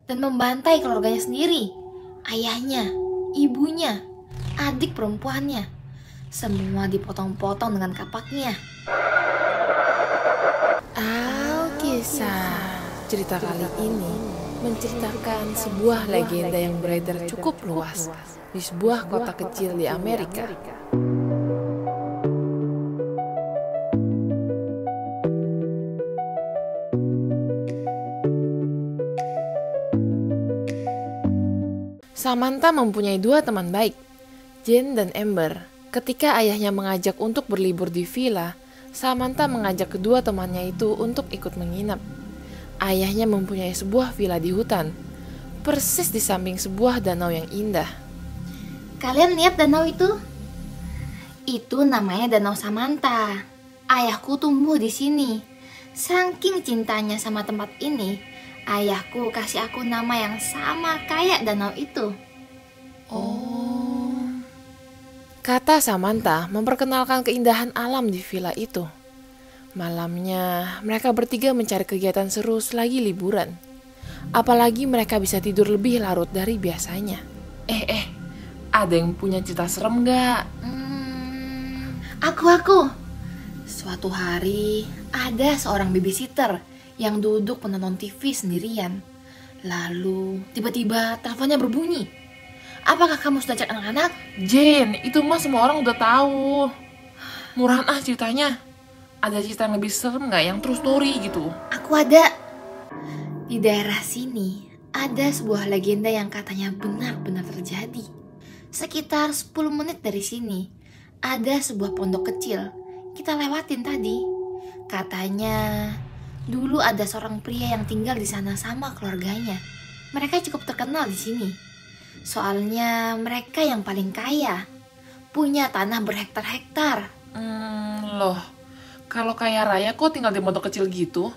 dan membantai keluarganya sendiri. Ayahnya, ibunya, adik perempuannya. Semua dipotong-potong dengan kapaknya. Kisah. Cerita kali ini menceritakan sebuah legenda yang beredar cukup luas di sebuah kota kecil di Amerika. Samantha mempunyai dua teman baik, Jane dan Amber. Ketika ayahnya mengajak untuk berlibur di villa, Samantha mengajak kedua temannya itu untuk ikut menginap. Ayahnya mempunyai sebuah villa di hutan, persis di samping sebuah danau yang indah. Kalian lihat danau itu? Itu namanya Danau Samantha. Ayahku tumbuh di sini. Saking cintanya sama tempat ini, ayahku kasih aku nama yang sama kayak danau itu. Kata Samantha memperkenalkan keindahan alam di villa itu. Malamnya, mereka bertiga mencari kegiatan seru selagi liburan. Apalagi mereka bisa tidur lebih larut dari biasanya. Ada yang punya cerita serem gak? Aku. Suatu hari, ada seorang babysitter yang duduk menonton TV sendirian. Lalu, tiba-tiba teleponnya berbunyi. Apakah kamu sudah cek anak-anak? Jane, itu mah semua orang udah tahu. Murahan ceritanya. Ada cerita yang lebih serem gak? Yang true story gitu. Aku ada. Di daerah sini, ada sebuah legenda yang katanya benar-benar terjadi. Sekitar 10 menit dari sini, ada sebuah pondok kecil. Kita lewatin tadi. Katanya, dulu ada seorang pria yang tinggal di sana sama keluarganya. Mereka cukup terkenal di sini. Soalnya mereka yang paling kaya. Punya tanah berhektar-hektar. Loh, kalau kaya raya kok tinggal di pondok kecil gitu?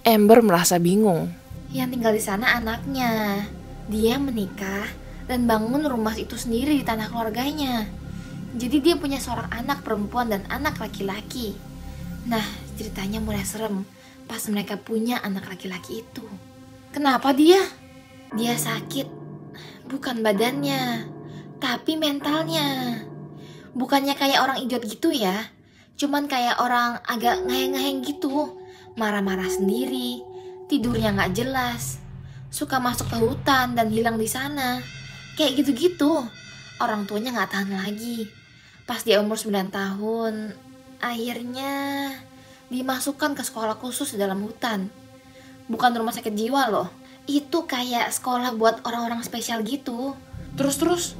Amber merasa bingung. Yang tinggal di sana anaknya. Dia menikah dan bangun rumah itu sendiri di tanah keluarganya. Jadi dia punya seorang anak perempuan dan anak laki-laki. Nah, ceritanya mulai serem pas mereka punya anak laki-laki itu. Kenapa dia? Dia sakit. Bukan badannya, tapi mentalnya. Bukannya kayak orang idiot gitu ya. Cuman kayak orang agak ngeheng-ngeheng gitu. Marah-marah sendiri, tidurnya gak jelas, suka masuk ke hutan dan hilang di sana. Kayak gitu-gitu. Orang tuanya gak tahan lagi. Pas dia umur 9 tahun, akhirnya dimasukkan ke sekolah khusus di dalam hutan. Bukan rumah sakit jiwa loh. Itu kayak sekolah buat orang-orang spesial gitu. Terus?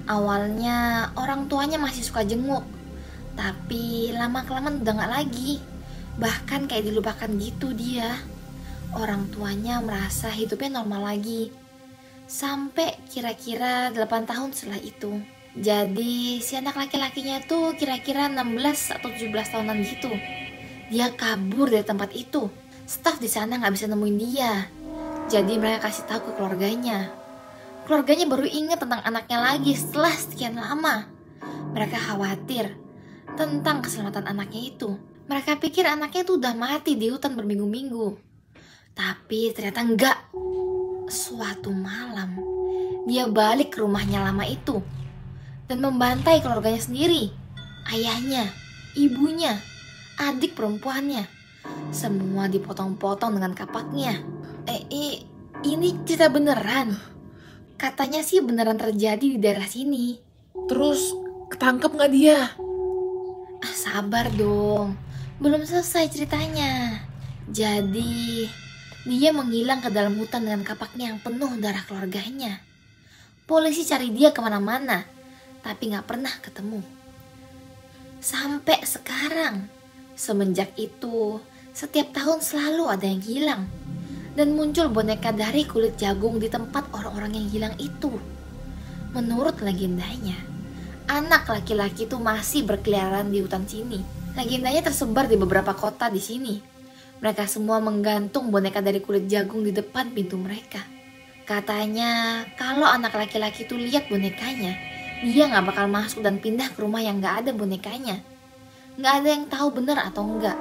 Awalnya orang tuanya masih suka jenguk, tapi lama-kelamaan udah gak lagi. Bahkan kayak dilupakan gitu dia. Orang tuanya merasa hidupnya normal lagi. Sampai kira-kira 8 tahun setelah itu. Jadi si anak laki-lakinya tuh kira-kira 16 atau 17 tahunan gitu. Dia kabur dari tempat itu. Staf di sana gak bisa nemuin dia. Jadi mereka kasih tahu ke keluarganya. Keluarganya baru ingat tentang anaknya lagi setelah sekian lama. Mereka khawatir tentang keselamatan anaknya itu. Mereka pikir anaknya itu udah mati di hutan berminggu-minggu. Tapi ternyata enggak. Suatu malam, dia balik ke rumahnya lama itu dan membantai keluarganya sendiri. Ayahnya, ibunya, adik perempuannya. Semua dipotong-potong dengan kapaknya. Ini cerita beneran. Katanya sih beneran terjadi di daerah sini. Terus, ketangkep gak dia? Sabar dong, belum selesai ceritanya. Jadi, dia menghilang ke dalam hutan dengan kapaknya yang penuh darah keluarganya. Polisi cari dia kemana-mana, tapi gak pernah ketemu. Sampai sekarang, semenjak itu, setiap tahun selalu ada yang hilang. Dan muncul boneka dari kulit jagung di tempat orang-orang yang hilang itu. Menurut legendanya, anak laki-laki itu masih berkeliaran di hutan sini. Legendanya tersebar di beberapa kota di sini. Mereka semua menggantung boneka dari kulit jagung di depan pintu mereka. Katanya, kalau anak laki-laki itu lihat bonekanya, dia gak bakal masuk dan pindah ke rumah yang gak ada bonekanya. Gak ada yang tahu benar atau enggak.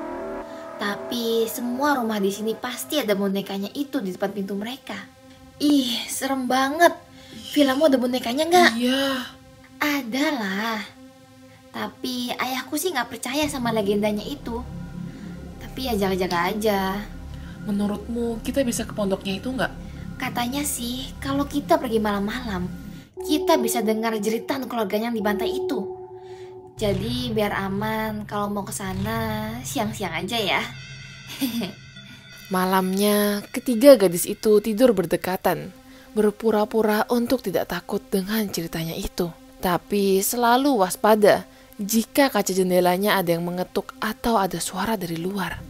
Tapi semua rumah di sini pasti ada bonekanya itu di depan pintu mereka. Ih, serem banget. Filmmu ada bonekanya nggak? Iya. Ada lah. Tapi ayahku sih nggak percaya sama legendanya itu. Tapi ya jaga-jaga aja. Menurutmu kita bisa ke pondoknya itu nggak? Katanya sih kalau kita pergi malam-malam, kita bisa dengar jeritan keluarganya yang dibantai itu. Jadi biar aman kalau mau ke sana siang-siang aja ya. Malamnya, ketiga gadis itu tidur berdekatan, berpura-pura untuk tidak takut dengan ceritanya itu. Tapi selalu waspada jika kaca jendelanya ada yang mengetuk atau ada suara dari luar.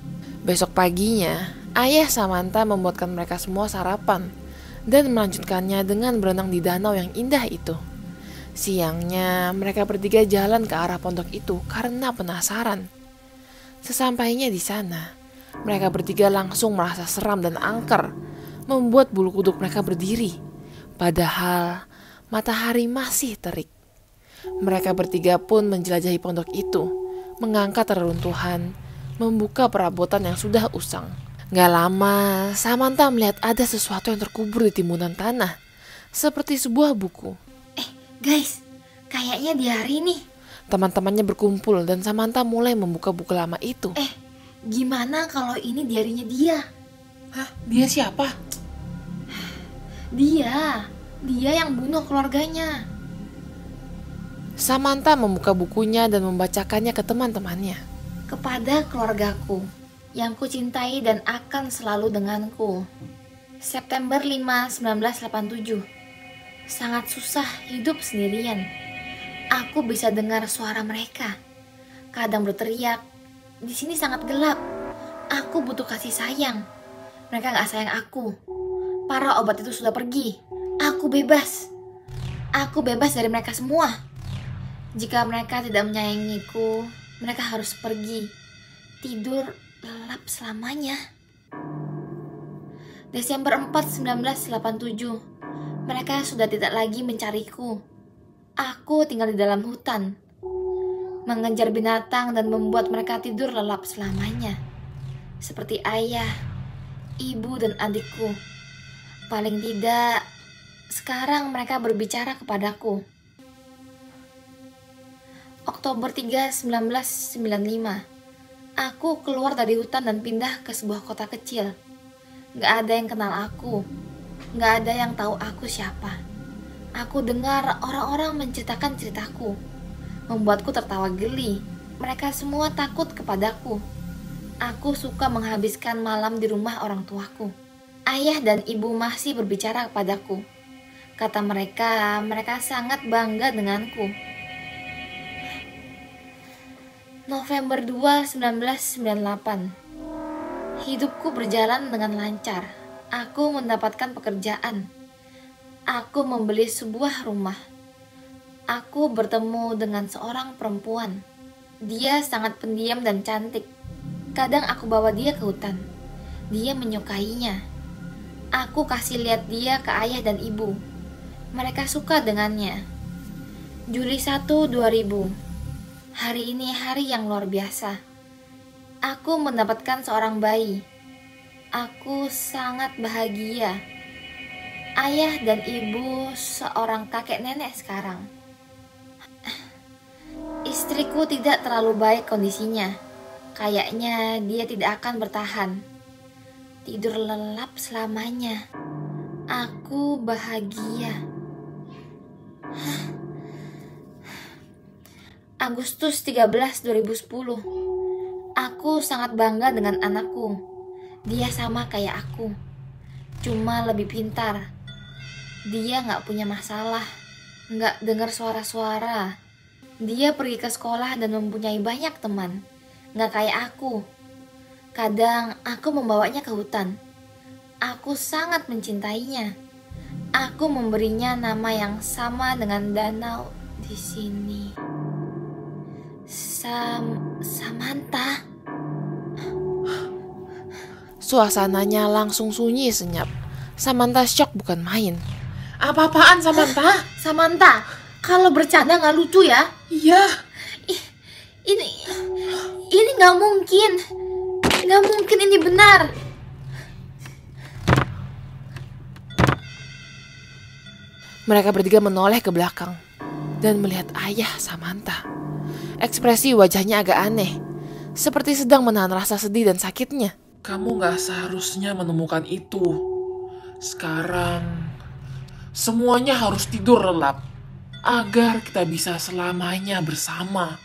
Besok paginya, ayah Samantha membuatkan mereka semua sarapan dan melanjutkannya dengan berenang di danau yang indah itu. Siangnya, mereka bertiga jalan ke arah pondok itu karena penasaran. Sesampainya di sana, mereka bertiga langsung merasa seram dan angker, membuat bulu kuduk mereka berdiri. Padahal matahari masih terik. Mereka bertiga pun menjelajahi pondok itu, mengangkat reruntuhan, membuka perabotan yang sudah usang. Gak lama, Samantha melihat ada sesuatu yang terkubur di timbunan tanah, seperti sebuah buku. Guys, kayaknya diari nih. Teman-temannya berkumpul dan Samantha mulai membuka buku lama itu. Gimana kalau ini diarinya dia? Hah? Dia siapa? Dia yang bunuh keluarganya. Samantha membuka bukunya dan membacakannya ke teman-temannya. Kepada keluargaku yang kucintai dan akan selalu denganku. September 5, 1987. Sangat susah hidup sendirian. Aku bisa dengar suara mereka. Kadang berteriak. Di sini sangat gelap. Aku butuh kasih sayang. Mereka gak sayang aku. Para obat itu sudah pergi. Aku bebas. Aku bebas dari mereka semua. Jika mereka tidak menyayangiku, mereka harus pergi. Tidur lelap selamanya. Desember 4, 1987. Mereka sudah tidak lagi mencariku. Aku tinggal di dalam hutan, mengejar binatang dan membuat mereka tidur lelap selamanya. Seperti ayah, ibu, dan adikku. Paling tidak, sekarang mereka berbicara kepadaku. Oktober 3, 1995. Aku keluar dari hutan dan pindah ke sebuah kota kecil. Gak ada yang kenal aku. Gak ada yang tahu aku siapa. Aku dengar orang-orang menceritakan ceritaku, membuatku tertawa geli. Mereka semua takut kepadaku. Aku suka menghabiskan malam di rumah orang tuaku. Ayah dan ibu masih berbicara kepadaku. Kata mereka, mereka sangat bangga denganku. November 2, 1998. Hidupku berjalan dengan lancar. Aku mendapatkan pekerjaan. Aku membeli sebuah rumah. Aku bertemu dengan seorang perempuan. Dia sangat pendiam dan cantik. Kadang aku bawa dia ke hutan. Dia menyukainya. Aku kasih lihat dia ke ayah dan ibu. Mereka suka dengannya. Juli 1, 2000. Hari ini hari yang luar biasa. Aku mendapatkan seorang bayi. Aku sangat bahagia. Ayah dan ibu seorang kakek nenek sekarang. Istriku tidak terlalu baik kondisinya. Kayaknya dia tidak akan bertahan. Tidur lelap selamanya. Aku bahagia. Agustus 13, 2010. Aku sangat bangga dengan anakku. Dia sama kayak aku, cuma lebih pintar. Dia gak punya masalah, gak dengar suara-suara. Dia pergi ke sekolah dan mempunyai banyak teman, gak kayak aku. Kadang aku membawanya ke hutan. Aku sangat mencintainya. Aku memberinya nama yang sama dengan danau di sini. Samantha. Suasananya langsung sunyi senyap. Samantha shock bukan main. Apa-apaan Samantha? Samantha, kalau bercanda gak lucu ya? Iya. Ini gak mungkin. Gak mungkin ini benar. Mereka bertiga menoleh ke belakang dan melihat ayah Samantha. Ekspresi wajahnya agak aneh, seperti sedang menahan rasa sedih dan sakitnya. Kamu gak seharusnya menemukan itu. Sekarang, semuanya harus tidur lelap agar kita bisa selamanya bersama.